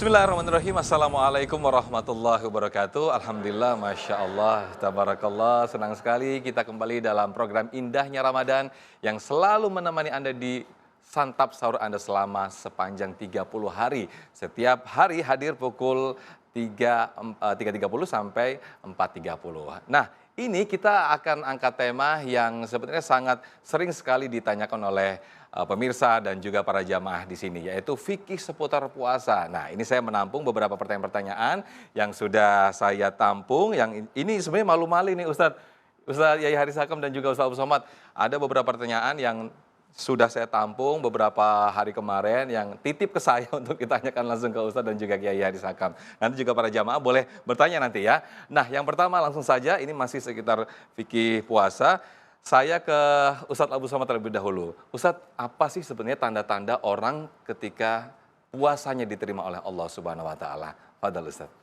Bismillahirrahmanirrahim. Assalamualaikum warahmatullahi wabarakatuh. Alhamdulillah, Masya Allah, Tabarakallah. Senang sekali kita kembali dalam program Indahnya Ramadan yang selalu menemani Anda di santap sahur Anda selama sepanjang 30 hari. Setiap hari hadir pukul 3.30 sampai 4.30. Nah, ini kita akan angkat tema yang sebenarnya sangat sering sekali ditanyakan oleh pemirsa dan juga para jamaah di sini, yaitu fikih seputar puasa. Nah, ini saya menampung beberapa pertanyaan-pertanyaan yang sudah saya tampung, yang ini sebenarnya malu-malu nih Ustadz Yai Haris Hakam dan juga Ustadz Abu Somad. Ada beberapa pertanyaan yang sudah saya tampung beberapa hari kemarin yang titip ke saya untuk ditanyakan langsung ke Ustadz dan juga Kiai Haris Hakam. Nanti juga para jamaah boleh bertanya nanti ya. Nah, yang pertama langsung saja, ini masih sekitar fikih puasa. Saya ke Ustadz Abu Somad terlebih dahulu. Ustadz, apa sih sebenarnya tanda-tanda orang ketika puasanya diterima oleh Allah Subhanahu wa taala? Fadhal Ustadz.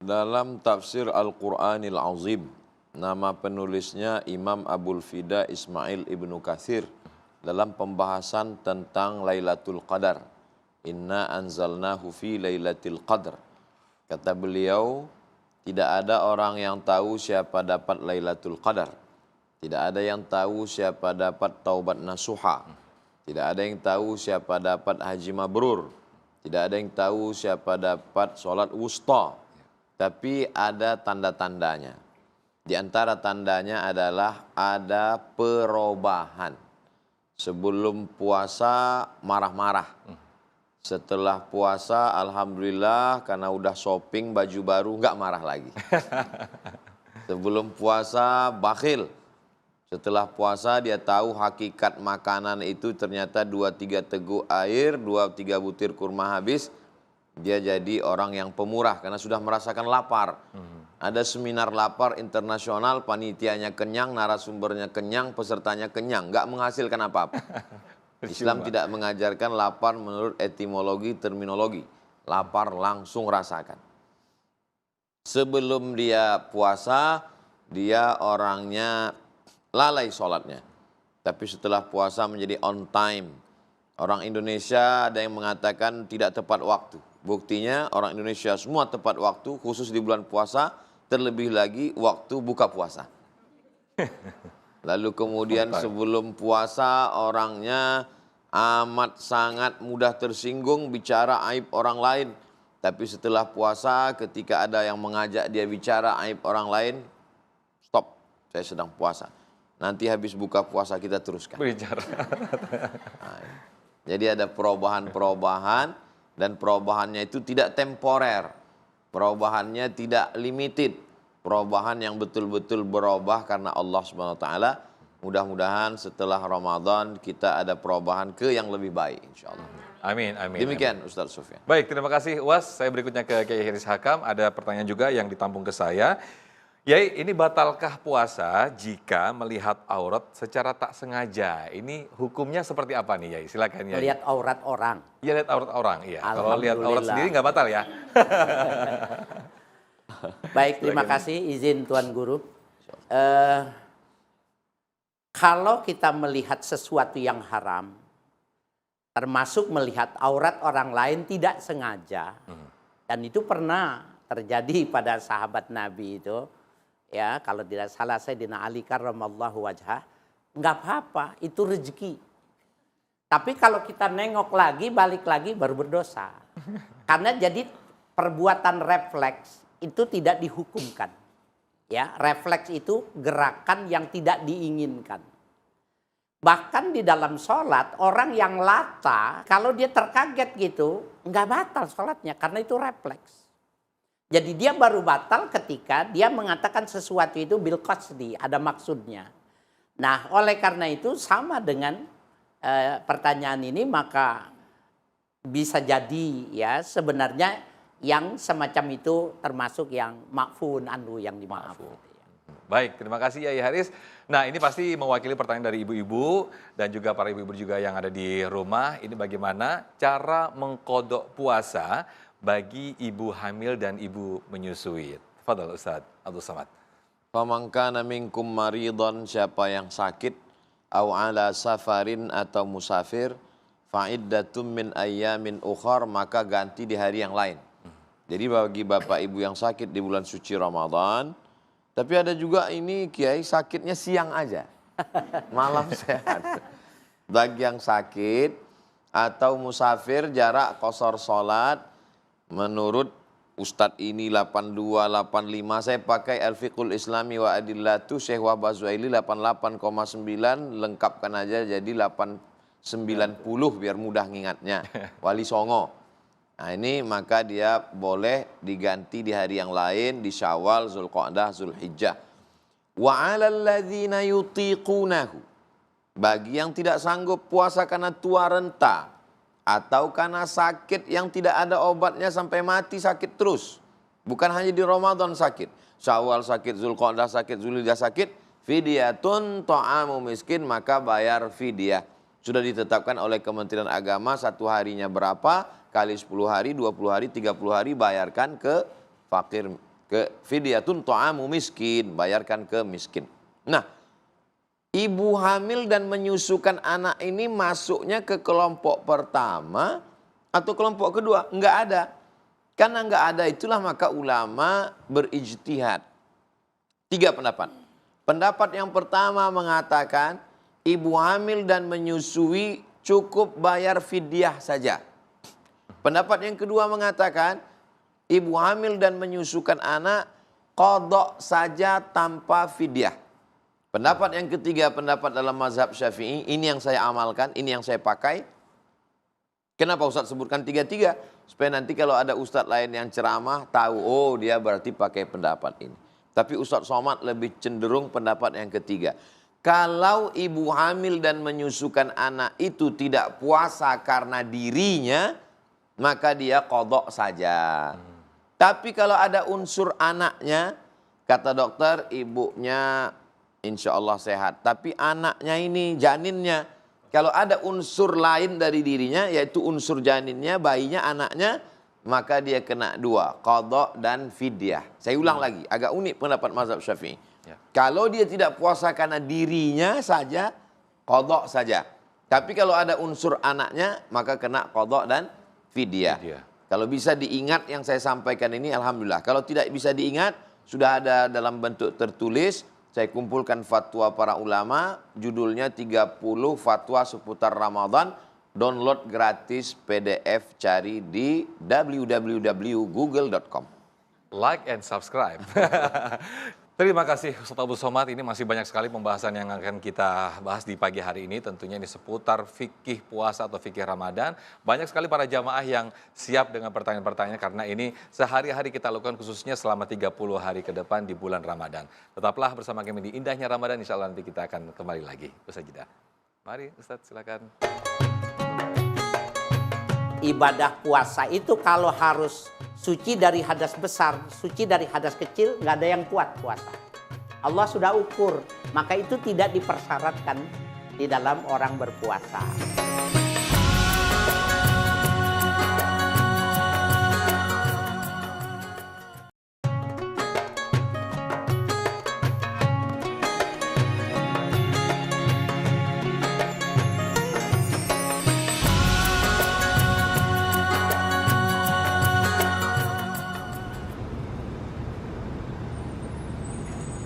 Dalam tafsir Al-Quranil Azim, nama penulisnya Imam Abul Fida Ismail Ibnu Katsir, dalam pembahasan tentang Lailatul Qadar. Inna anzalnahu fi Lailatul Qadar. Kata beliau, tidak ada orang yang tahu siapa dapat Lailatul Qadar. Tidak ada yang tahu siapa dapat taubat nasuha. Tidak ada yang tahu siapa dapat haji mabrur. Tidak ada yang tahu siapa dapat sholat wusta. Tapi ada tanda-tandanya. Di antara tandanya adalah ada perubahan. Sebelum puasa marah-marah. Setelah puasa, alhamdulillah, karena udah shopping baju baru, nggak marah lagi. Sebelum puasa, bakhil. Setelah puasa, dia tahu hakikat makanan itu ternyata 2-3 teguk air, 2-3 butir kurma habis. Dia jadi orang yang pemurah, karena sudah merasakan lapar. Ada seminar lapar internasional, panitianya kenyang, narasumbernya kenyang, pesertanya kenyang. Nggak menghasilkan apa-apa. Islam tidak mengajarkan lapar menurut etimologi, terminologi. Lapar langsung rasakan. Sebelum dia puasa, dia orangnya lalai sholatnya. Tapi setelah puasa menjadi on time. Orang Indonesia ada yang mengatakan tidak tepat waktu. Buktinya orang Indonesia semua tepat waktu, khusus di bulan puasa, terlebih lagi waktu buka puasa. Lalu kemudian sebelum puasa orangnya amat sangat mudah tersinggung bicara aib orang lain. Tapi setelah puasa ketika ada yang mengajak dia bicara aib orang lain, stop, saya sedang puasa. Nanti habis buka puasa kita teruskan. Bicara. Nah, jadi ada perubahan-perubahan dan perubahannya itu tidak temporer. Perubahannya tidak limited. Perubahan yang betul-betul berubah karena Allah SWT. Mudah-mudahan setelah Ramadan kita ada perubahan ke yang lebih baik, insya Allah. Amin, amin. Demikian amin. Ustaz Sufyan. Baik, terima kasih UAS. Saya berikutnya ke Kiai Haris Hakam. Ada pertanyaan juga yang ditampung ke saya. Yai, ini batalkah puasa jika melihat aurat secara tak sengaja? Ini hukumnya seperti apa nih, Yai? Silakan, Yai. Melihat aurat orang. Iya, lihat aurat orang. Iya. Kalau lihat aurat sendiri nggak batal ya? Baik, terima kasih izin Tuan Guru. Kalau kita melihat sesuatu yang haram, termasuk melihat aurat orang lain tidak sengaja, dan itu pernah terjadi pada sahabat Nabi itu, ya kalau tidak salah Sayyidina Ali karramallahu wajhah, nggak apa-apa, itu rezeki. Tapi kalau kita nengok lagi, balik lagi baru berdosa. Karena jadi perbuatan refleks itu tidak dihukumkan. Ya, refleks itu gerakan yang tidak diinginkan. Bahkan di dalam sholat, orang yang lata, kalau dia terkaget gitu, nggak batal sholatnya karena itu refleks. Jadi dia baru batal ketika dia mengatakan sesuatu itu bil qasdi, ada maksudnya. Nah, oleh karena itu sama dengan pertanyaan ini, maka bisa jadi ya sebenarnya yang semacam itu termasuk yang ma'fun anhu, yang dimaafkan. Baik, terima kasih Yai Haris. Nah, ini pasti mewakili pertanyaan dari ibu-ibu dan juga para ibu-ibu juga yang ada di rumah. Ini bagaimana cara mengkodok puasa bagi ibu hamil dan ibu menyusui. Fadhal Ustaz Abdul Somad. Faman kana minkum maridhan, siapa yang sakit, au ala safarin atau musafir, fa'iddatum min ayyamin ukhar, maka ganti di hari yang lain. Jadi bagi bapak ibu yang sakit di bulan suci Ramadan, tapi ada juga ini kiai sakitnya siang aja, malam sehat. Bagi yang sakit atau musafir jarak qasar salat, menurut Ustadz ini 82, 85, saya pakai Al-Fiqhul Islami wa Adillatu Syekh Wahbah Zuhaili 88,9, lengkapkan aja jadi 890 biar mudah ngingatnya. Wali Songo. Nah ini maka dia boleh diganti di hari yang lain, di Syawal, Zulqa'dah, Zulhijjah. Wa 'alal ladzina yutiqunahu. Bagi yang tidak sanggup puasa karena tua renta atau karena sakit yang tidak ada obatnya sampai mati sakit terus. Bukan hanya di Ramadan sakit. Syawal sakit, Zulqa'dah sakit, Zulhijjah sakit, fidyatun ta'amu miskin, maka bayar fidyah. Sudah ditetapkan oleh Kementerian Agama satu harinya berapa, kali 10 hari, 20 hari, 30 hari bayarkan ke fakir, ke fidyatun ta'amu miskin, bayarkan ke miskin. Nah, ibu hamil dan menyusukan anak ini masuknya ke kelompok pertama atau kelompok kedua? Enggak ada. Karena enggak ada itulah maka ulama berijtihad. 3 pendapat. Pendapat yang pertama mengatakan ibu hamil dan menyusui cukup bayar fidyah saja. Pendapat yang kedua mengatakan ibu hamil dan menyusukan anak qadha saja tanpa fidyah. Pendapat yang ketiga, pendapat dalam mazhab Syafi'i, ini yang saya amalkan, ini yang saya pakai. Kenapa Ustaz sebutkan 3-3? Supaya nanti kalau ada Ustaz lain yang ceramah tahu, oh dia berarti pakai pendapat ini. Tapi Ustaz Somad lebih cenderung pendapat yang ketiga. Kalau ibu hamil dan menyusukan anak itu tidak puasa karena dirinya, maka dia qadha saja. Tapi kalau ada unsur anaknya, kata dokter ibunya insya Allah sehat. Tapi anaknya ini, janinnya, kalau ada unsur lain dari dirinya, yaitu unsur janinnya, bayinya, anaknya, maka dia kena 2, qadha dan fidyah. Saya ulang lagi, agak unik pendapat mazhab Syafi'i. Ya. Kalau dia tidak puasa karena dirinya saja, qadha saja. Tapi kalau ada unsur anaknya, maka kena qadha dan fidyah. Kalau bisa diingat yang saya sampaikan ini, alhamdulillah. Kalau tidak bisa diingat, sudah ada dalam bentuk tertulis. Saya kumpulkan fatwa para ulama, judulnya 30 fatwa seputar Ramadan. Download gratis PDF, cari di www.google.com. Like and subscribe. Terima kasih Ustaz Abu Somad, ini masih banyak sekali pembahasan yang akan kita bahas di pagi hari ini. Tentunya ini seputar fikih puasa atau fikih Ramadan. Banyak sekali para jamaah yang siap dengan pertanyaan-pertanyaan karena ini sehari-hari kita lakukan khususnya selama 30 hari ke depan di bulan Ramadan. Tetaplah bersama kami di Indahnya Ramadan, insya Allah nanti kita akan kembali lagi. Usai jeda. Mari Ustaz silakan. Ibadah puasa itu kalau harus suci dari hadas besar, suci dari hadas kecil, nggak ada yang kuat puasa. Allah sudah ukur, maka itu tidak dipersyaratkan di dalam orang berpuasa.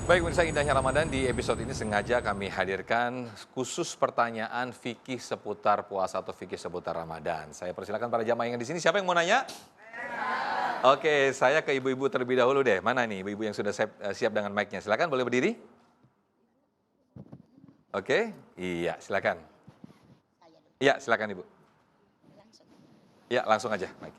Baik, pemirsa Indahnya Ramadan, di episode ini sengaja kami hadirkan khusus pertanyaan fikih seputar puasa atau fikih seputar Ramadan. Saya persilakan para jamaah yang di sini. Siapa yang mau nanya? Oke, saya ke ibu-ibu terlebih dahulu deh. Mana nih ibu-ibu yang sudah siap dengan mic-nya? Silakan, boleh berdiri? Oke, iya, silakan. Iya, silakan Ibu. Iya, langsung aja mic.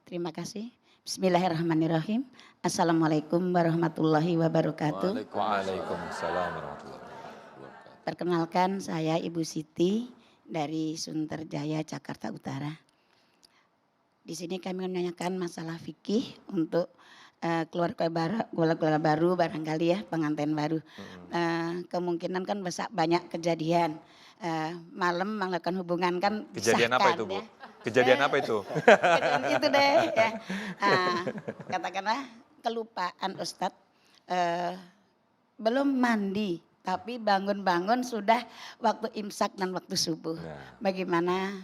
Terima kasih. Bismillahirrahmanirrahim. Assalamualaikum warahmatullahi wabarakatuh. Waalaikumsalam warahmatullahi wabarakatuh. Perkenalkan, saya Ibu Siti dari Sunterjaya, Jakarta Utara. Di sini kami menanyakan masalah fikih untuk keluarga baru barangkali ya, pengantin baru. Kemungkinan kan banyak kejadian. Malam melakukan hubungan kan Kejadian apa itu, Bu? Ya. Kejadian apa itu? Kejadian itu deh ya. Katakanlah kelupaan Ustadz, belum mandi tapi bangun-bangun sudah waktu imsak dan waktu subuh. Nah. Bagaimana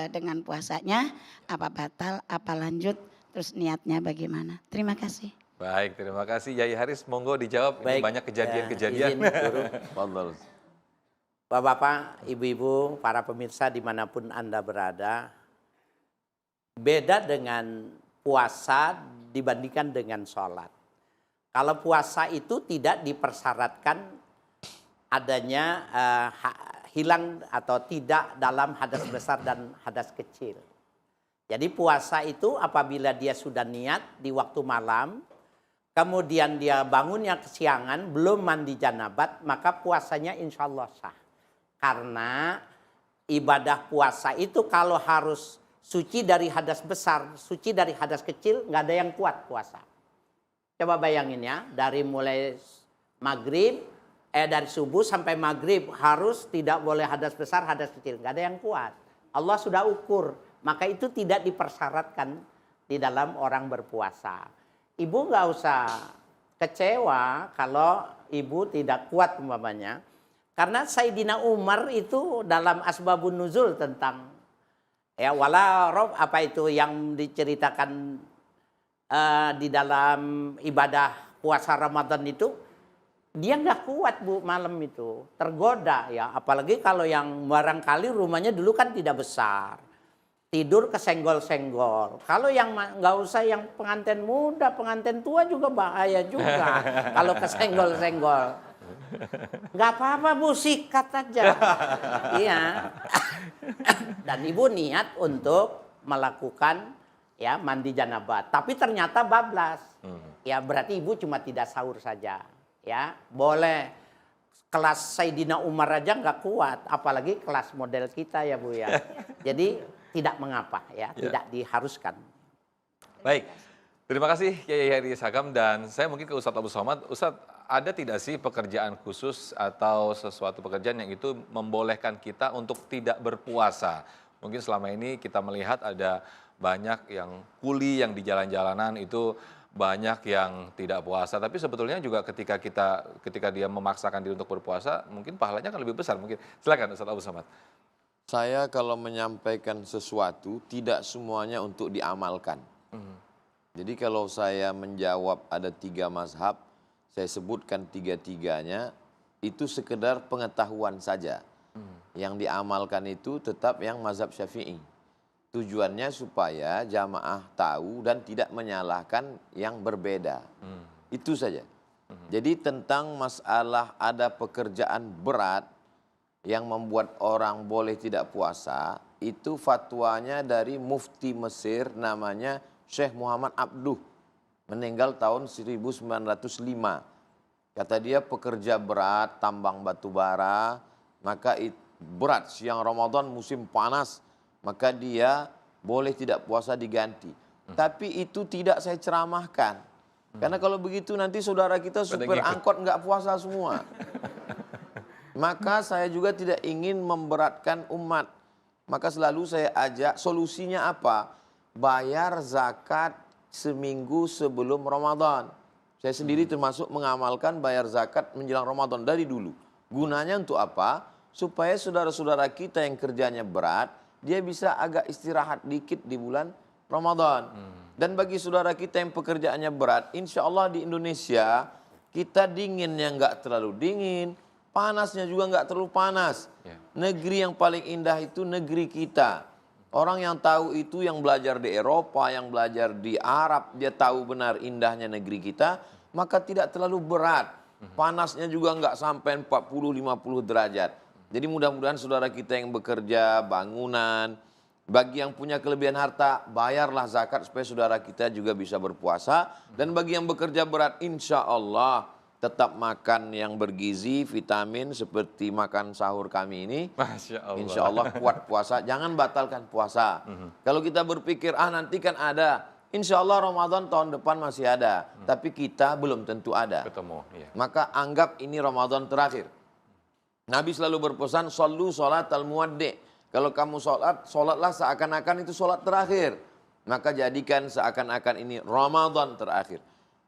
dengan puasanya? Apa batal, apa lanjut, terus niatnya bagaimana? Terima kasih. Baik, terima kasih Yai Haris. Monggo dijawab. Ini Baik, banyak kejadian-kejadian. izin, Guru. Fadhal. Bapak-bapak, ibu-ibu, para pemirsa dimanapun Anda berada, beda dengan puasa dibandingkan dengan sholat. Kalau puasa itu tidak dipersyaratkan adanya hilang atau tidak dalam hadas besar dan hadas kecil. Jadi puasa itu apabila dia sudah niat di waktu malam, kemudian dia bangunnya kesiangan, belum mandi janabat, maka puasanya insya Allah sah. Karena ibadah puasa itu kalau harus suci dari hadas besar, suci dari hadas kecil, nggak ada yang kuat puasa. Coba bayangin ya, dari mulai maghrib, dari subuh sampai maghrib harus tidak boleh hadas besar, hadas kecil. Nggak ada yang kuat. Allah sudah ukur, maka itu tidak dipersyaratkan di dalam orang berpuasa. Ibu nggak usah kecewa kalau ibu tidak kuat umpamanya. Karena Sayyidina Umar itu dalam Asbabun Nuzul tentang ya wala rob apa itu yang diceritakan di dalam ibadah puasa Ramadan itu, dia nggak kuat Bu malam itu, tergoda ya. Apalagi kalau yang barangkali rumahnya dulu kan tidak besar, tidur kesenggol-senggol. Kalau yang nggak usah yang pengantin muda, pengantin tua juga bahaya juga kalau kesenggol-senggol. Nggak apa-apa Bu, sikat aja. Iya. Dan ibu niat untuk melakukan ya mandi janabat. Tapi ternyata bablas. Ya berarti ibu cuma tidak sahur saja. Ya boleh. Kelas Sayyidina Umar aja nggak kuat. Apalagi kelas model kita ya Bu ya. Jadi tidak mengapa ya. Tidak diharuskan. Baik. Terima kasih Kiai Haris Hakam, dan saya mungkin ke Ustadz Abu Somad. Ustadz, ada tidak sih pekerjaan khusus atau sesuatu pekerjaan yang itu membolehkan kita untuk tidak berpuasa? Mungkin selama ini kita melihat ada banyak yang kuli yang di jalan-jalanan itu banyak yang tidak puasa, tapi sebetulnya juga ketika dia memaksakan diri untuk berpuasa, mungkin pahalanya akan lebih besar. Mungkin silakan Ustadz Abu Somad. Saya kalau menyampaikan sesuatu tidak semuanya untuk diamalkan. Jadi kalau saya menjawab ada 3 mazhab, saya sebutkan 3-tiganya, itu sekedar pengetahuan saja. Yang diamalkan itu tetap yang mazhab Syafi'i. Tujuannya supaya jamaah tahu dan tidak menyalahkan yang berbeda. Itu saja. Jadi tentang masalah ada pekerjaan berat yang membuat orang boleh tidak puasa, itu fatwanya dari mufti Mesir namanya Syekh Muhammad Abduh, meninggal tahun 1905. Kata dia pekerja berat, tambang batu bara, maka berat siang Ramadan musim panas, maka dia boleh tidak puasa diganti. Tapi itu tidak saya ceramahkan. Karena kalau begitu nanti saudara kita supir angkot nggak puasa semua. Maka saya juga tidak ingin memberatkan umat. Maka selalu saya ajak solusinya apa? Bayar zakat seminggu sebelum Ramadan. Saya sendiri termasuk mengamalkan bayar zakat menjelang Ramadan dari dulu. Gunanya untuk apa? Supaya saudara-saudara kita yang kerjanya berat, dia bisa agak istirahat dikit di bulan Ramadan. Dan bagi saudara kita yang pekerjaannya berat, insya Allah di Indonesia kita dinginnya nggak terlalu dingin, panasnya juga nggak terlalu panas. Negeri yang paling indah itu negeri kita. Orang yang tahu itu yang belajar di Eropa, yang belajar di Arab, dia tahu benar indahnya negeri kita, maka tidak terlalu berat. Panasnya juga nggak sampai 40-50 derajat. Jadi mudah-mudahan saudara kita yang bekerja, bangunan, bagi yang punya kelebihan harta, bayarlah zakat supaya saudara kita juga bisa berpuasa. Dan bagi yang bekerja berat, insya Allah tetap makan yang bergizi, vitamin seperti makan sahur kami ini. Masya Allah. Insya Allah kuat puasa, jangan batalkan puasa. Kalau kita berpikir, nanti kan ada. Insya Allah Ramadan tahun depan masih ada. Tapi kita belum tentu ada. Ketemu. Ya. Maka anggap ini Ramadan terakhir. Nabi selalu berpesan, Sallu sholat al-muwaddi'. Kalau kamu sholat, sholatlah seakan-akan itu sholat terakhir. Maka jadikan seakan-akan ini Ramadan terakhir.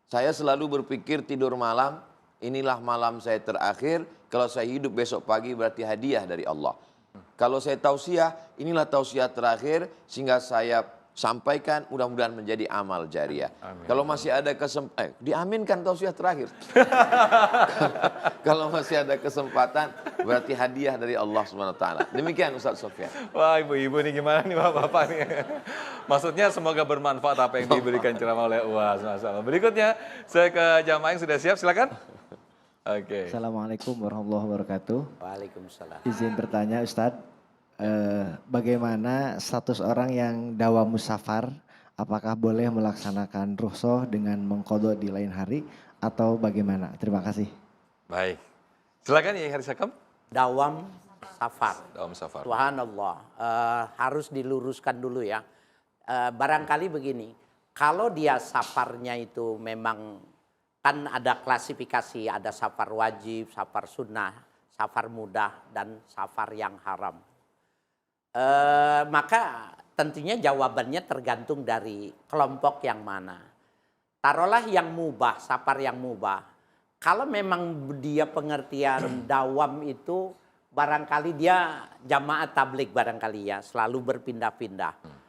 Saya selalu berpikir tidur malam, inilah malam saya terakhir, kalau saya hidup besok pagi berarti hadiah dari Allah. Kalau saya tausiah, inilah tausiah terakhir sehingga saya sampaikan, mudah-mudahan menjadi amal jariah. Amin. Kalau masih ada diaminkan tausiah terakhir. Kalau masih ada kesempatan, berarti hadiah dari Allah SWT. Demikian Ustaz Sofyan. Wah, ibu-ibu nih gimana nih bapak-bapak nih. Maksudnya semoga bermanfaat apa yang diberikan ceramah oleh UAS. Masalah. Berikutnya saya ke jamaah yang sudah siap, silakan. Oke. Assalamualaikum warahmatullahi wabarakatuh. Waalaikumsalam. Izin bertanya Ustadz, bagaimana status orang yang dawa musafar, apakah boleh melaksanakan rukhsah dengan mengqadha di lain hari atau bagaimana? Terima kasih. Baik. Silakan ya Haris Hakam. Dawam safar. Dawam safar. Subhanallah. Harus diluruskan dulu ya. Barangkali begini, kalau dia safarnya itu memang kan ada klasifikasi, ada safar wajib, safar sunnah, safar mudah, dan safar yang haram. Maka tentunya jawabannya tergantung dari kelompok yang mana. Taruhlah yang mubah, safar yang mubah. Kalau memang dia pengertian dawam itu barangkali dia jamaah tabligh barangkali ya, selalu berpindah-pindah.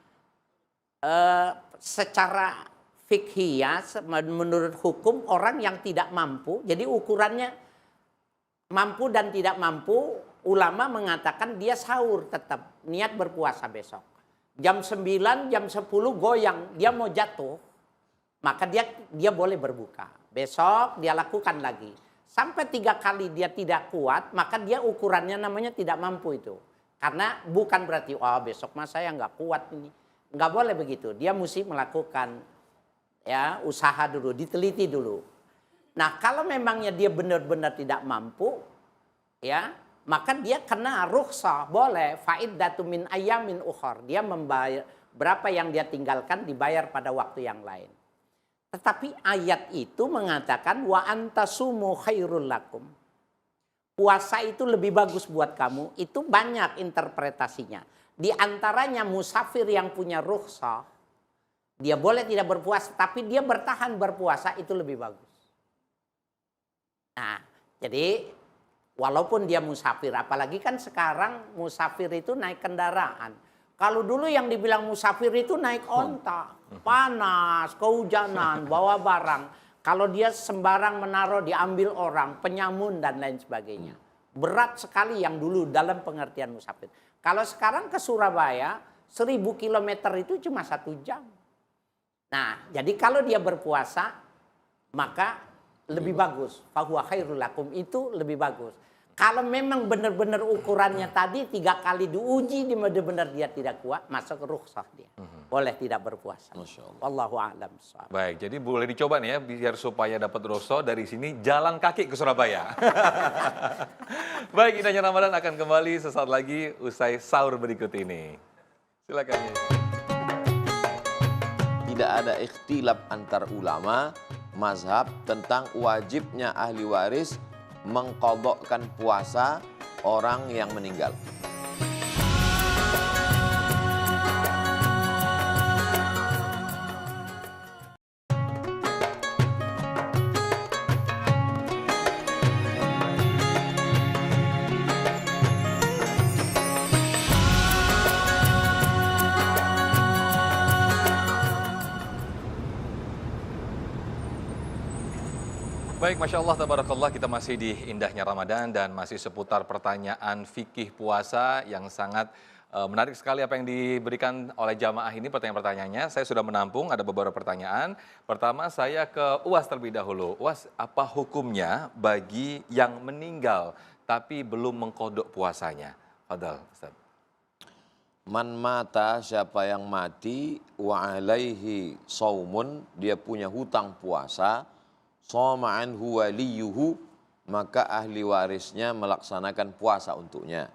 Secara fikhiyah menurut hukum orang yang tidak mampu, jadi ukurannya mampu dan tidak mampu, ulama mengatakan dia sahur tetap, niat berpuasa besok. Jam 9, jam 10 goyang, dia mau jatuh, maka dia boleh berbuka. Besok dia lakukan lagi. Sampai 3 kali dia tidak kuat, maka dia ukurannya namanya tidak mampu itu. Karena bukan berarti, besok mas saya nggak kuat ini. Nggak boleh begitu, dia mesti melakukan ya usaha dulu, diteliti dulu. Nah kalau memangnya dia benar-benar tidak mampu, ya maka dia kena rukhsah, boleh fa'iddatu min ayyamin ukhar. Dia membayar berapa yang dia tinggalkan dibayar pada waktu yang lain. Tetapi ayat itu mengatakan wa antasumu khairul lakum. Puasa itu lebih bagus buat kamu. Itu banyak interpretasinya. Di antaranya musafir yang punya rukhsah, dia boleh tidak berpuasa, tapi dia bertahan berpuasa itu lebih bagus. Nah, jadi walaupun dia musafir, apalagi kan sekarang musafir itu naik kendaraan. Kalau dulu yang dibilang musafir itu naik onta, panas, kehujanan, bawa barang. Kalau dia sembarang menaruh diambil orang, penyamun dan lain sebagainya. Berat sekali yang dulu dalam pengertian musafir. Kalau sekarang ke Surabaya, 1000 kilometer itu cuma 1 jam. Nah, jadi kalau dia berpuasa, maka lebih bagus. Fahuwa khairul lakum, itu lebih bagus. Kalau memang benar-benar ukurannya tadi 3 kali diuji, di benar-benar dia tidak kuat, masuk rukhsah dia. Boleh tidak berpuasa. Masya Allah. Wallahu a'lam. Baik, jadi boleh dicoba nih ya, biar supaya dapat rukhsah dari sini jalan kaki ke Surabaya. Baik, indahnya Ramadan akan kembali sesaat lagi usai sahur berikut ini. Silakan. Tidak ada ikhtilaf antar ulama mazhab tentang wajibnya ahli waris mengqadhakan puasa orang yang meninggal. Baik, Masya Allah, tabarakallah, kita masih di indahnya Ramadan dan masih seputar pertanyaan fikih puasa yang sangat menarik sekali apa yang diberikan oleh jamaah ini. Pertanyaan-pertanyaannya, saya sudah menampung, ada beberapa pertanyaan. Pertama, saya ke UAS terlebih dahulu. UAS, apa hukumnya bagi yang meninggal tapi belum mengqadha puasanya? Fadal, Ustaz. Man mata, siapa yang mati, wa alaihi saumun, dia punya hutang puasa, shoma anhu waliyuhu, maka ahli warisnya melaksanakan puasa untuknya.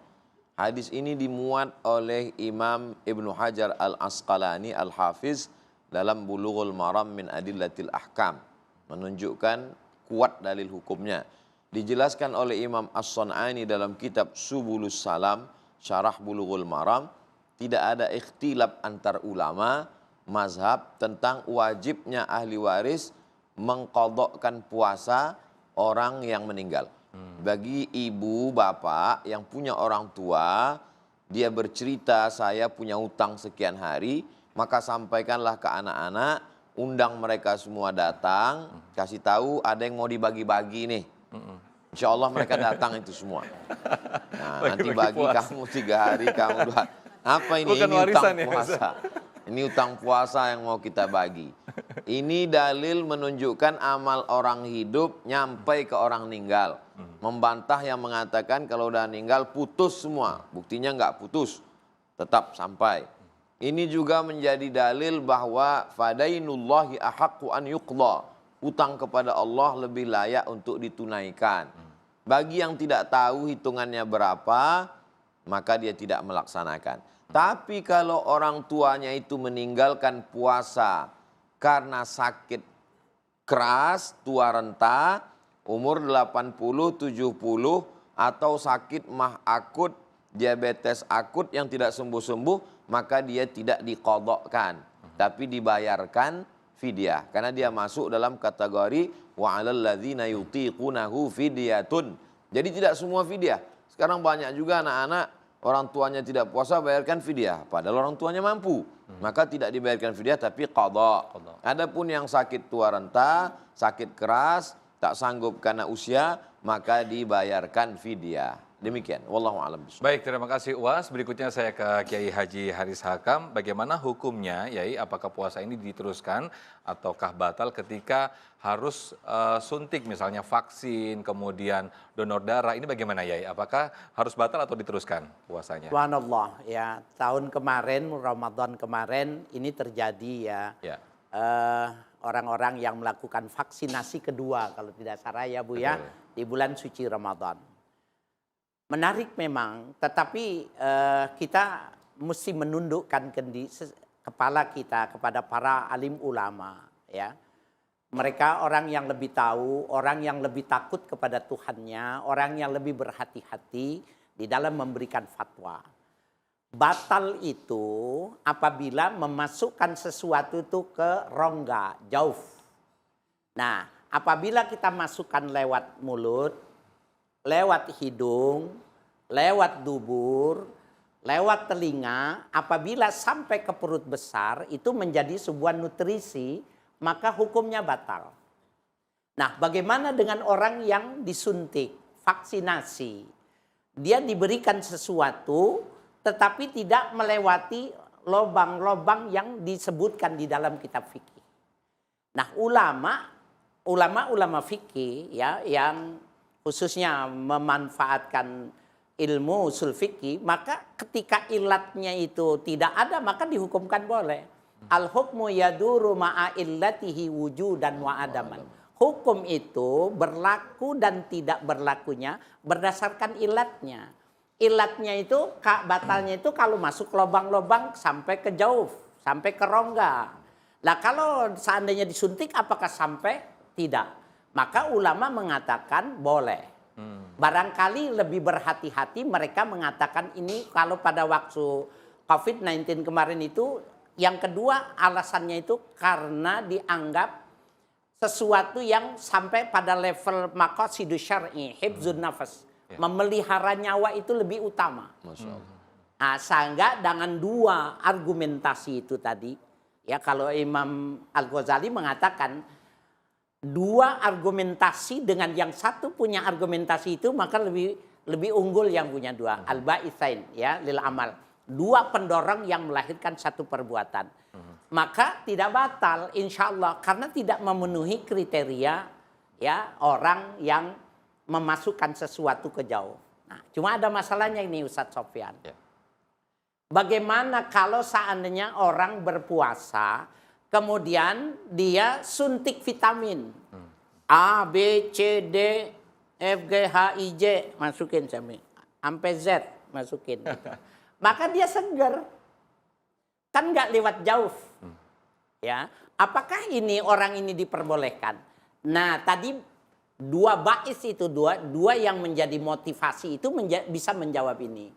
Hadis ini dimuat oleh Imam Ibnu Hajar Al-Asqalani Al-Hafiz dalam Bulughul Maram min Adillatil Ahkam, menunjukkan kuat dalil hukumnya. Dijelaskan oleh Imam As-Sun'ani dalam kitab Subulus Salam, Syarah Bulughul Maram, tidak ada ikhtilaf antar ulama mazhab tentang wajibnya ahli waris mengqadhakan puasa orang yang meninggal. Bagi ibu, bapak yang punya orang tua, dia bercerita saya punya utang sekian hari, maka sampaikanlah ke anak-anak, undang mereka semua datang, kasih tahu ada yang mau dibagi-bagi nih. Insya Allah mereka datang itu semua. Nah, nanti bagi kamu 3 hari, kamu 2. Apa ini? Bukan Ini warisan utang ya, puasa. Ini utang puasa yang mau kita bagi. Ini dalil menunjukkan amal orang hidup nyampe ke orang meninggal. Membantah yang mengatakan kalau udah meninggal putus semua. Buktinya nggak putus, tetap sampai. Ini juga menjadi dalil bahwa fadainullahi ahaqqu an yuqda. Utang kepada Allah lebih layak untuk ditunaikan. Bagi yang tidak tahu hitungannya berapa, maka dia tidak melaksanakan. Tapi kalau orang tuanya itu meninggalkan puasa karena sakit keras, tua renta, umur 80, 70, atau sakit mah akut, diabetes akut yang tidak sembuh-sembuh, maka dia tidak diqadhakan, tapi dibayarkan fidyah, karena dia masuk dalam kategori wa 'alal ladzina yutiqunahu fidyatun. Jadi tidak semua fidyah. Sekarang banyak juga anak-anak orang tuanya tidak puasa bayarkan fidyah, padahal orang tuanya mampu. Maka tidak dibayarkan fidyah tapi qadha. Adapun yang sakit tua renta, sakit keras, tak sanggup karena usia, maka dibayarkan fidyah. Demikian, wallahu a'lam bishawab. Baik, terima kasih Uas. Berikutnya saya ke Kiai Haji Haris Hakam. Bagaimana hukumnya, Yai? Apakah puasa ini diteruskan ataukah batal ketika harus suntik, misalnya vaksin, kemudian donor darah? Ini bagaimana, Yai? Apakah harus batal atau diteruskan puasanya? Subhanallah, ya, tahun kemarin, Ramadan kemarin ini terjadi ya. Orang-orang yang melakukan vaksinasi kedua, kalau tidak salah ya Bu ya, di bulan suci Ramadan. Menarik memang, tetapi kita mesti menundukkan kepala kita kepada para alim ulama, ya. Mereka orang yang lebih tahu, orang yang lebih takut kepada Tuhannya, orang yang lebih berhati-hati di dalam memberikan fatwa. Batal itu apabila memasukkan sesuatu itu ke rongga, jauf. Nah, apabila kita masukkan lewat mulut, lewat hidung, lewat dubur, lewat telinga, apabila sampai ke perut besar, itu menjadi sebuah nutrisi, maka hukumnya batal. Nah, bagaimana dengan orang yang disuntik, vaksinasi? Dia diberikan sesuatu, tetapi tidak melewati lobang-lobang yang disebutkan di dalam kitab fikih. Nah, ulama fikih ya, yang khususnya memanfaatkan ilmu usul fikih, maka ketika ilatnya itu tidak ada, maka dihukumkan boleh. Al-hukmu yaduru ma'a illatihi wujudan wa adaman. Hukum itu berlaku dan tidak berlakunya berdasarkan ilatnya. Ilatnya itu, batalnya itu kalau masuk lubang-lubang sampai ke jauh, sampai ke rongga. Nah, kalau seandainya disuntik apakah sampai? Tidak. Maka ulama mengatakan boleh. Barangkali lebih berhati-hati mereka mengatakan ini kalau pada waktu COVID-19 kemarin itu, yang kedua alasannya itu karena dianggap sesuatu yang sampai pada level maqasidus syar'i, hifdzun nafas. Memelihara nyawa itu lebih utama. Masya Allah. Nah, sehingga dengan dua argumentasi itu tadi, ya kalau Imam Al-Ghazali mengatakan dua argumentasi dengan yang satu punya argumentasi itu, maka lebih unggul yang punya dua. Al-ba'itsain ya lil amal. Dua pendorong yang melahirkan satu perbuatan. Maka tidak batal insya Allah karena tidak memenuhi kriteria ya orang yang memasukkan sesuatu ke jauh. Nah, cuma ada masalahnya ini Ustadz Sofyan. Bagaimana kalau seandainya orang berpuasa, kemudian dia suntik vitamin A, B, C, D, F, G, H, I, J, masukin sampai Z, masukin. Gitu. Maka dia segar, kan nggak lewat jauh. Ya, apakah ini orang ini diperbolehkan? Nah, tadi dua bais itu dua yang menjadi motivasi itu bisa menjawab ini.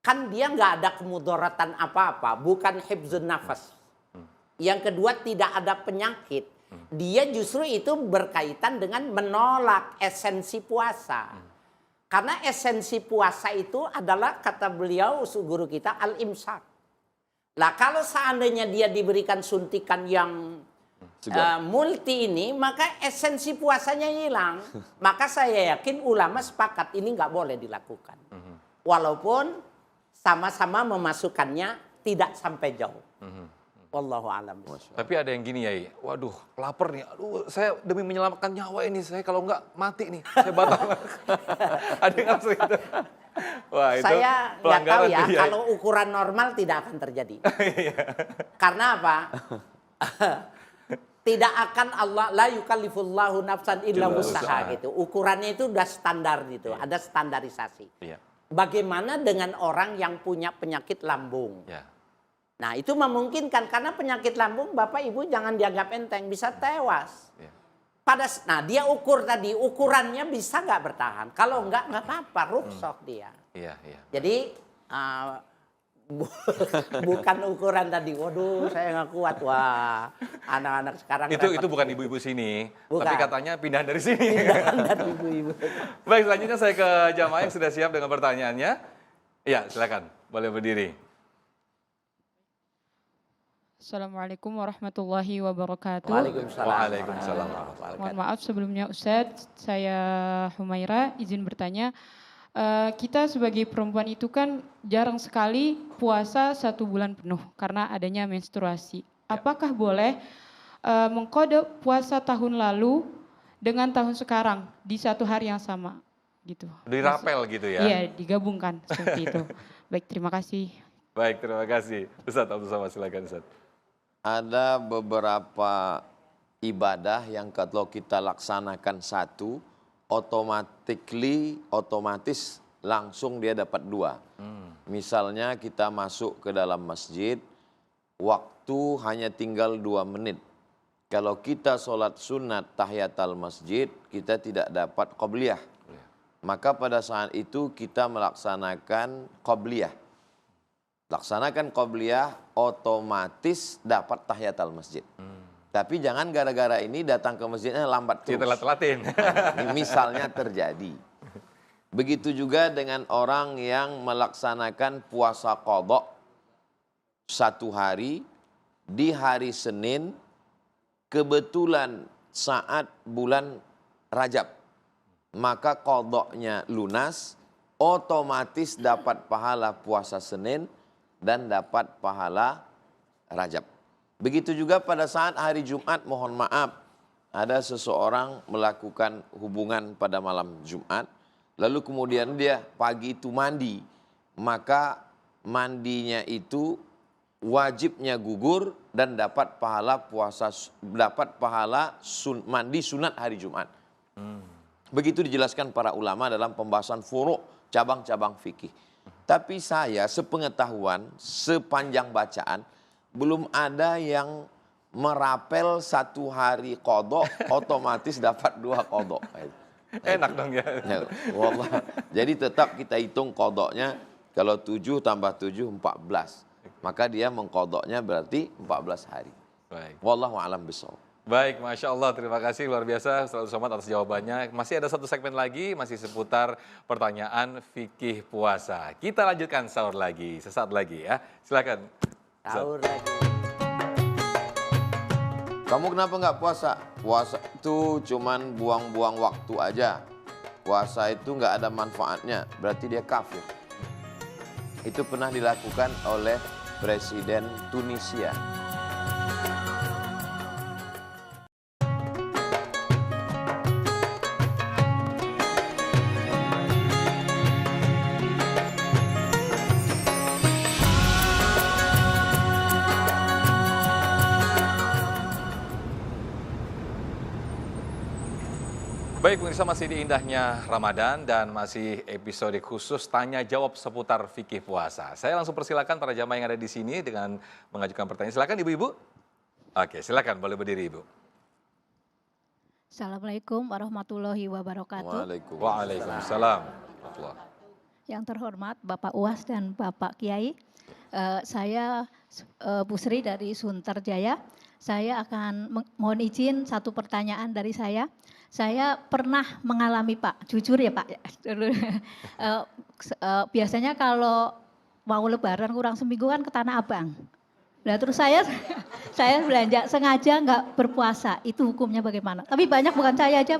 Kan dia nggak ada kemudaratan apa-apa, bukan hifdzun nafas. Yang kedua tidak ada penyakit. Dia justru itu berkaitan dengan menolak esensi puasa. Karena esensi puasa itu adalah, kata beliau, guru kita, al-imsak. Lah kalau seandainya dia diberikan suntikan yang multi ini, maka esensi puasanya hilang. Maka saya yakin ulama sepakat ini nggak boleh dilakukan. Walaupun sama-sama memasukkannya tidak sampai jauh. Wallahu a'lam. Tapi ada yang gini ya, waduh lapar nih, aduh saya demi menyelamatkan nyawa ini, saya kalau nggak mati nih, saya batal. Ada yang langsung itu. Wah, itu Saya nggak tahu pelanggaran ya, tuh, Yai. kalau ukuran normal tidak akan terjadi. Karena apa? Tidak akan Allah, la yukallifullahu nafsan illa wusaha gitu. Ukurannya itu udah standar gitu, ada standarisasi. Iya. Bagaimana dengan orang yang punya penyakit lambung? Ya. Nah itu memungkinkan, karena penyakit lambung Bapak Ibu jangan dianggap enteng, bisa tewas. Ya. Nah dia ukur tadi, ukurannya bisa nggak bertahan. Kalau nggak apa-apa, rukshoh dia. Iya, iya. Jadi bukan ukuran tadi, waduh saya nggak kuat. Wah, anak-anak sekarang Itu bukan ibu-ibu sini, Bukan. tapi katanya pindah dari sini. dan ibu-ibu. Baik, selanjutnya saya ke jamaah yang sudah siap dengan pertanyaannya. Iya, silakan, boleh berdiri. Assalamualaikum warahmatullahi wabarakatuh. Waalaikumsalam. Waalaikumsalam. Mohon maaf sebelumnya Ustadz, saya Humaira izin bertanya. Kita sebagai perempuan itu kan jarang sekali puasa 1 bulan penuh karena adanya menstruasi. Apakah boleh mengkode puasa tahun lalu dengan tahun sekarang di satu hari yang sama? Gitu. Dirapel gitu ya? Iya, digabungkan seperti itu. Baik, terima kasih. Baik, terima kasih. Ustadz Abdul Somad, silakan Ustadz. Ada beberapa ibadah yang kalau kita laksanakan satu, otomatis langsung dia dapat 2. Misalnya kita masuk ke dalam masjid, waktu hanya tinggal 2 menit. Kalau kita sholat sunat tahiyatul masjid, kita tidak dapat qobliyah. Maka pada saat itu kita melaksanakan qobliyah. Laksanakan qobliyah, otomatis dapat tahiyatul masjid. Tapi jangan gara-gara ini datang ke masjidnya lambat terus. Kita telat-telatin. Ini misalnya terjadi. Begitu juga dengan orang yang melaksanakan puasa qadha 1 hari, di hari Senin, kebetulan saat bulan Rajab. Maka qadhanya lunas, otomatis dapat pahala puasa Senin dan dapat pahala Rajab. Begitu juga pada saat hari Jumat, mohon maaf, ada seseorang melakukan hubungan pada malam Jumat, lalu kemudian dia pagi itu mandi, maka mandinya itu wajibnya gugur dan dapat pahala puasa, dapat pahala mandi sunat hari Jumat. Begitu dijelaskan para ulama dalam pembahasan furu' cabang-cabang fikih. Tapi saya sepengetahuan, sepanjang bacaan, belum ada yang merapel 1 hari qadha otomatis dapat 2 qadha. Enak dong ya. Ya, wallah. Jadi tetap kita hitung qadhanya, kalau 7 tambah 7, 14. Maka dia mengqadhanya berarti 14 hari. Baik. Wallahu a'lam bishawab. Baik, Masya Allah, terima kasih luar biasa Ustadz Somad atas jawabannya. Masih ada 1 segmen lagi, masih seputar pertanyaan fikih puasa. Kita lanjutkan sahur lagi, sesaat lagi ya. Silakan. Sahur lagi. Kamu kenapa nggak puasa? Puasa itu cuman buang-buang waktu aja. Puasa itu nggak ada manfaatnya, berarti dia kafir. Itu pernah dilakukan oleh Presiden Tunisia. Baik, pemirsa, masih di indahnya Ramadan dan masih episode khusus tanya jawab seputar fikih puasa. Saya langsung persilakan para jamaah yang ada di sini dengan mengajukan pertanyaan. Silakan ibu-ibu. Oke, silakan, boleh berdiri ibu. Assalamualaikum warahmatullahi wabarakatuh. Waalaikumsalam. Yang terhormat Bapak Uwas dan Bapak Kiai, saya Bu Sri dari Sunterjaya. Saya akan mohon izin satu pertanyaan dari saya. Saya pernah mengalami Pak, jujur ya Pak. Biasanya kalau mau lebaran kurang seminggu kan ke Tanah Abang. Nah terus saya belanja sengaja nggak berpuasa, itu hukumnya bagaimana? Tapi banyak bukan saya aja.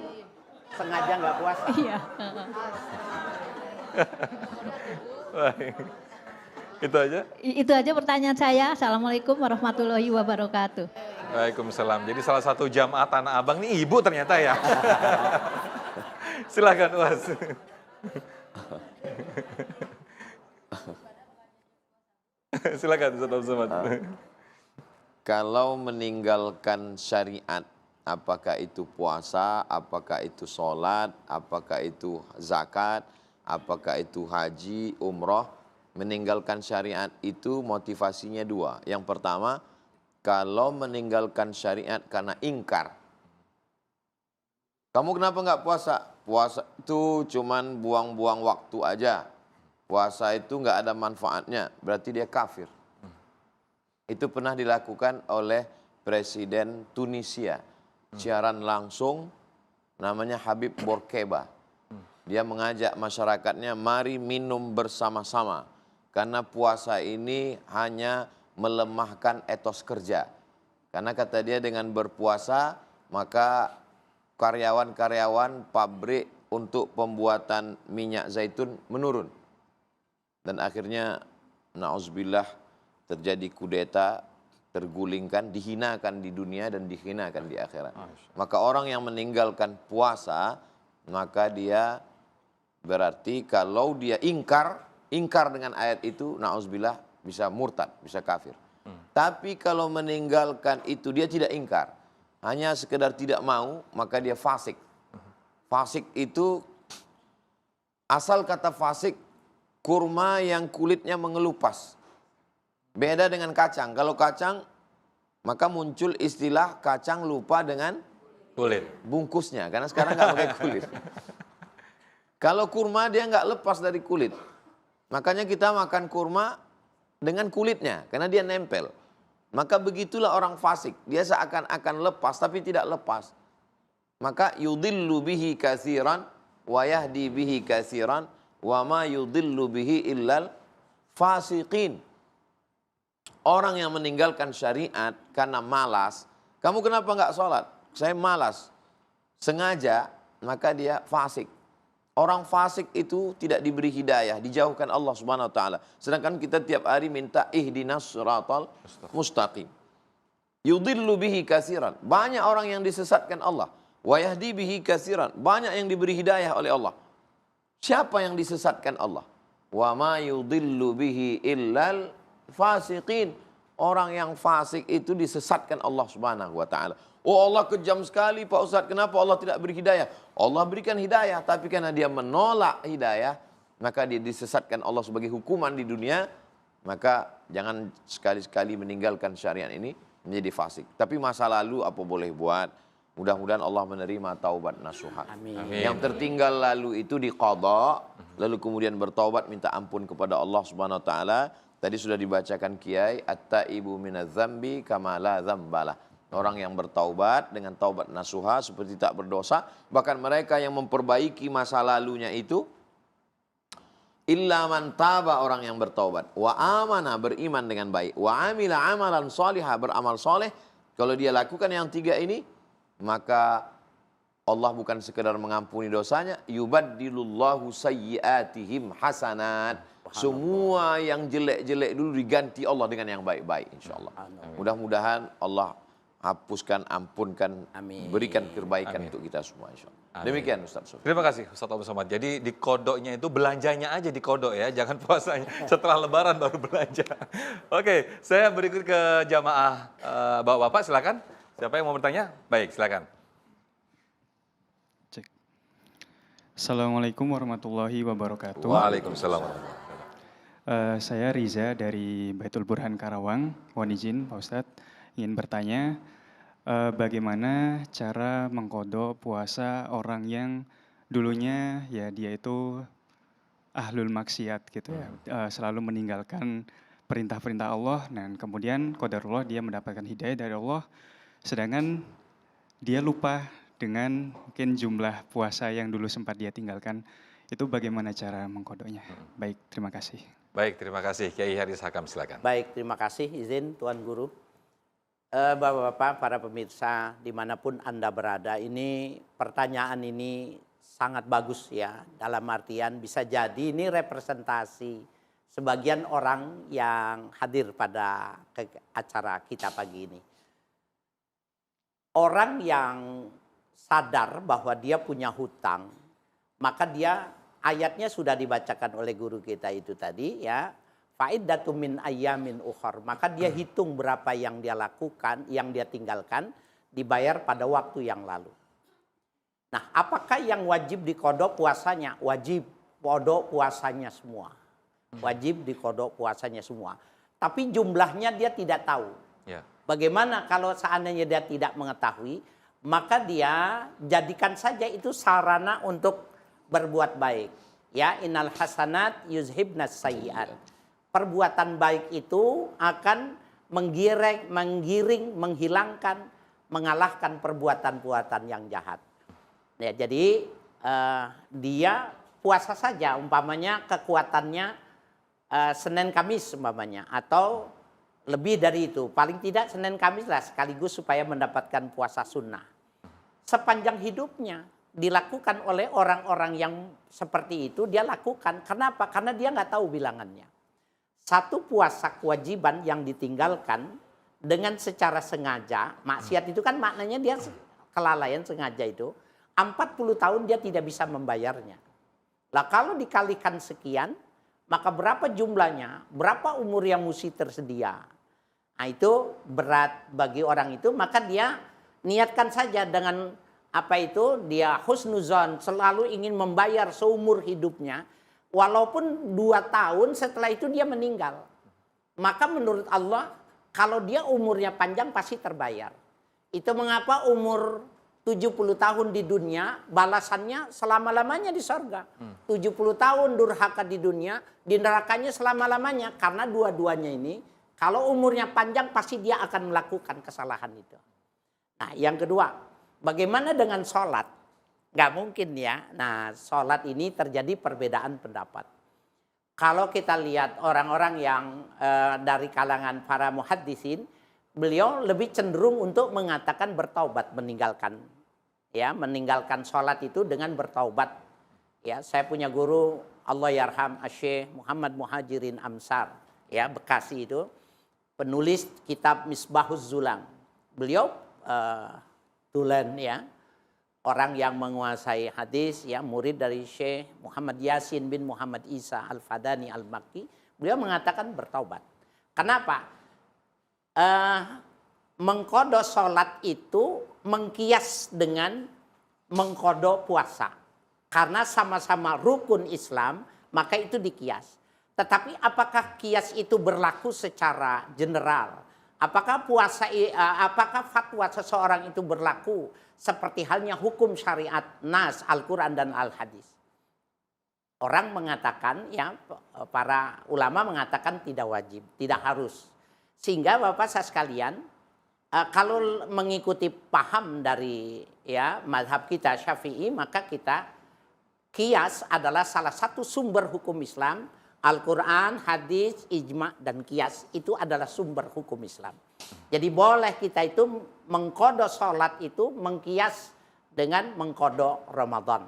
Sengaja nggak puasa. Iya. Baik. Itu aja. Itu aja pertanyaan saya. Assalamualaikum warahmatullahi wabarakatuh. Waalaikumsalam. Jadi salah satu jamaah Tanah Abang nih ibu ternyata ya. Silakan Mas. Silakan Ustaz Abdul Somad. Kalau meninggalkan syariat, apakah itu puasa, apakah itu sholat, apakah itu zakat, apakah itu haji, umroh, meninggalkan syariat itu motivasinya dua. Yang pertama, kalau meninggalkan syariat karena ingkar. Kamu kenapa nggak puasa? Puasa itu cuman buang-buang waktu aja. Puasa itu nggak ada manfaatnya, berarti dia kafir. Itu pernah dilakukan oleh Presiden Tunisia. Siaran langsung, namanya Habib Bourguiba. Dia mengajak masyarakatnya, mari minum bersama-sama. Karena puasa ini hanya melemahkan etos kerja. Karena kata dia dengan berpuasa, maka karyawan-karyawan pabrik untuk pembuatan minyak zaitun menurun. Dan akhirnya, na'udzubillah, terjadi kudeta, tergulingkan, dihinakan di dunia dan dihinakan di akhirat. Maka orang yang meninggalkan puasa, maka dia berarti kalau dia ingkar dengan ayat itu, na'udzubillah, bisa murtad, bisa kafir. Tapi kalau meninggalkan itu dia tidak ingkar, hanya sekedar tidak mau, maka dia fasik. Fasik itu, asal kata fasik, kurma yang kulitnya mengelupas. Beda dengan kacang. Kalau kacang, maka muncul istilah kacang lupa dengan Kulit. bungkusnya. Karena sekarang nggak pakai kulit. Kalau kurma dia nggak lepas dari kulit. Makanya kita makan kurma dengan kulitnya. Karena dia nempel. Maka begitulah orang fasik. Dia seakan-akan lepas tapi tidak lepas. Maka yudillu bihi katsiran wa yahdi bihi katsiran wa ma yudillu bihi illal fasiqin. Orang yang meninggalkan syariat karena malas. Kamu kenapa nggak sholat? Saya malas. Sengaja, maka dia fasik. Orang fasik itu tidak diberi hidayah, dijauhkan Allah Subhanahu wa taala. Sedangkan kita tiap hari minta ihdinas siratal mustaqim. Yudillu bihi katsiran. Banyak orang yang disesatkan Allah. Wa yahdi bihi katsiran. Banyak yang diberi hidayah oleh Allah. Siapa yang disesatkan Allah? Wa ma yudillu bihi illal fasiqin. Orang yang fasik itu disesatkan Allah Subhanahu wa taala. Oh Allah kejam sekali Pak Ustadz, kenapa Allah tidak beri hidayah? Allah berikan hidayah, tapi karena dia menolak hidayah, maka dia disesatkan Allah sebagai hukuman di dunia. Maka jangan sekali-sekali meninggalkan syariat ini menjadi fasik. Tapi masa lalu apa boleh buat? Mudah-mudahan Allah menerima taubat nasuha. Amin. Yang tertinggal lalu itu diqadha, lalu kemudian bertaubat minta ampun kepada Allah Subhanahu wa taala. Tadi sudah dibacakan Kiai, at-taibu minadz-dzambi kama la dzambalah. Orang yang bertaubat dengan taubat nasuha seperti tak berdosa. Bahkan mereka yang memperbaiki masa lalunya itu, illa man taba, orang yang bertaubat, wa amana, beriman dengan baik, wa amila amalan salihah, beramal soleh. Kalau dia lakukan yang tiga ini, maka Allah bukan sekedar mengampuni dosanya, yubaddilullahu sayyiatihim hasanat. Semua yang jelek-jelek dulu diganti Allah dengan yang baik-baik, insyaallah. Mudah-mudahan Allah hapuskan, ampunkan, Amin. berikan kebaikan untuk kita semua, insyaallah. Demikian Ustaz Sofi. Terima kasih Ustaz Abdul Somad. Jadi di kodoknya itu belanjanya aja di kodok ya, jangan puasanya. Setelah lebaran baru belanja. Oke, saya berikut ke jamaah bapak-bapak, silakan. Siapa yang mau bertanya? Baik, silakan. Cek. Assalamualaikum warahmatullahi wabarakatuh. Waalaikumsalam. Saya Riza dari Baitul Burhan Karawang. Mohon izin Pak Ustadz, ingin bertanya bagaimana cara mengkodok puasa orang yang dulunya ya dia itu ahlul maksiat gitu ya, selalu meninggalkan perintah-perintah Allah, dan kemudian qadarullah dia mendapatkan hidayah dari Allah, sedangkan dia lupa dengan mungkin jumlah puasa yang dulu sempat dia tinggalkan. Itu bagaimana cara mengkodoknya? Baik, terima kasih. Baik, terima kasih. Kiai Haris Hakam, silakan. Baik, terima kasih izin Tuan Guru. Bapak-bapak, para pemirsa dimanapun Anda berada, ini pertanyaan ini sangat bagus ya. Dalam artian bisa jadi ini representasi sebagian orang yang hadir pada acara kita pagi ini. Orang yang sadar bahwa dia punya hutang, maka dia ayatnya sudah dibacakan oleh guru kita itu tadi ya. Fa'iddatum min ayyamin ukhar. Maka dia hitung berapa yang dia lakukan, yang dia tinggalkan, dibayar pada waktu yang lalu. Nah, apakah yang wajib dikodok puasanya? Wajib kodok puasanya semua. Wajib dikodok puasanya semua. Tapi jumlahnya dia tidak tahu. Ya. Bagaimana kalau seandainya dia tidak mengetahui, maka dia jadikan saja itu sarana untuk berbuat baik. Ya, innal hasanat yuzhibnas sayyi'at. Perbuatan baik itu akan menggiring, menghilangkan, mengalahkan perbuatan-perbuatan yang jahat. Ya, jadi dia puasa saja, umpamanya kekuatannya Senin Kamis umpamanya, atau lebih dari itu, paling tidak Senin Kamis lah sekaligus supaya mendapatkan puasa sunnah. Sepanjang hidupnya dilakukan oleh orang-orang yang seperti itu, dia lakukan. Kenapa? Karena dia nggak tahu bilangannya. Satu puasa kewajiban yang ditinggalkan dengan secara sengaja, maksiat itu kan maknanya dia kelalaian sengaja itu, 40 tahun dia tidak bisa membayarnya. Lah kalau dikalikan sekian, maka berapa jumlahnya, berapa umur yang mesti tersedia. Nah itu berat bagi orang itu, maka dia niatkan saja dengan apa itu, dia husnuzon, selalu ingin membayar seumur hidupnya. Walaupun 2 tahun setelah itu dia meninggal. Maka menurut Allah, kalau dia umurnya panjang pasti terbayar. Itu mengapa umur 70 tahun di dunia, balasannya selama-lamanya di sorga. 70 tahun durhaka di dunia, di nerakanya selama-lamanya. Karena dua-duanya ini, kalau umurnya panjang pasti dia akan melakukan kesalahan itu. Nah yang kedua, bagaimana dengan sholat? Nggak mungkin ya. Nah sholat ini terjadi perbedaan pendapat. Kalau kita lihat orang-orang yang dari kalangan para muhaddisin, beliau lebih cenderung untuk mengatakan bertaubat, meninggalkan sholat itu dengan bertaubat. Ya, saya punya guru Allah yarham Syekh Muhammad Muhajirin Amsar, ya Bekasi itu, penulis kitab Misbahuz Zulam. Beliau tulen ya. Orang yang menguasai hadis, ya murid dari Syekh Muhammad Yasin bin Muhammad Isa Al-Fadani Al-Makki, beliau mengatakan bertaubat. Kenapa? Mengkodok sholat itu mengkias dengan mengkodok puasa. Karena sama-sama rukun Islam, maka itu dikias. Tetapi apakah kias itu berlaku secara general? Apakah fatwa seseorang itu berlaku seperti halnya hukum syariat nas Al-Quran dan Al-Hadis? Orang mengatakan, ya para ulama mengatakan tidak wajib, tidak harus. Sehingga Bapak saya sekalian, kalau mengikuti paham dari ya mazhab kita Syafi'i, maka kita qiyas adalah salah satu sumber hukum Islam. Al-Quran, hadis, ijma, dan qiyas itu adalah sumber hukum Islam. Jadi boleh kita itu mengkodok sholat itu mengkias dengan mengkodok Ramadan.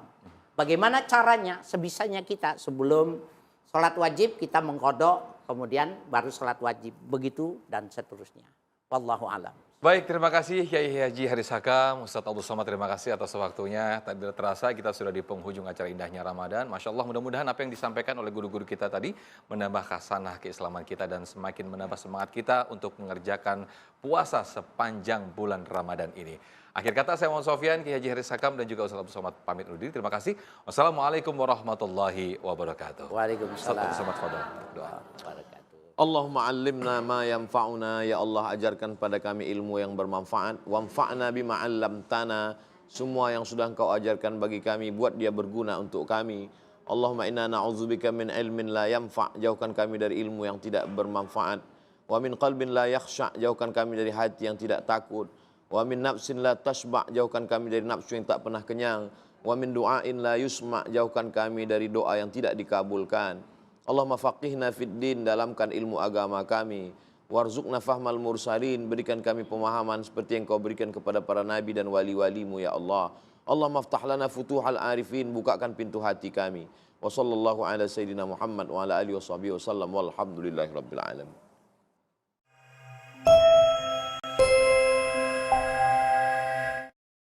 Bagaimana caranya? Sebisanya kita sebelum sholat wajib kita mengkodok, kemudian baru sholat wajib. Begitu dan seterusnya. Wallahu a'lam. Baik, terima kasih Kiai Haji Haris Hakam, Ustadz Abdul Somad, terima kasih atas waktunya. Tidak terasa kita sudah di penghujung acara indahnya Ramadan. Masya Allah, mudah-mudahan apa yang disampaikan oleh guru-guru kita tadi menambah khasanah keislaman kita dan semakin menambah semangat kita untuk mengerjakan puasa sepanjang bulan Ramadan ini. Akhir kata saya Muhammad Sofyan, Kiai Haji Haris Hakam dan juga Ustadz Abdul Somad pamit undur diri. Terima kasih. Wassalamualaikum warahmatullahi wabarakatuh. Waalaikumsalam. Ustadz Abdul Somad, fadhal. Doa. Allahumma allimna ma yanfa'una, ya Allah ajarkan pada kami ilmu yang bermanfaat, wanfa'na bima 'allamtana, semua yang sudah Engkau ajarkan bagi kami buat dia berguna untuk kami. Allahumma inna na'udzubika min ilmin la yanfa', jauhkan kami dari ilmu yang tidak bermanfaat, wa min qalbin la yakhsha', jauhkan kami dari hati yang tidak takut, Wa min nafsin la tashba', jauhkan kami dari nafsu yang tak pernah kenyang. Wa min du'ain la yusma', jauhkan kami dari doa yang tidak dikabulkan. Allahumma faqihna fid din, dalamkan ilmu agama kami. Warzuqna fahmal mursalin, berikan kami pemahaman seperti yang kau berikan kepada para nabi dan wali-walimu ya Allah. Allahumma ftah lana futuhal arifin, bukakan pintu hati kami. Wa sallallahu ala sayyidina Muhammad wa ala alihi wa sahbihi wa sallam walhamdulillahi rabbil alamin.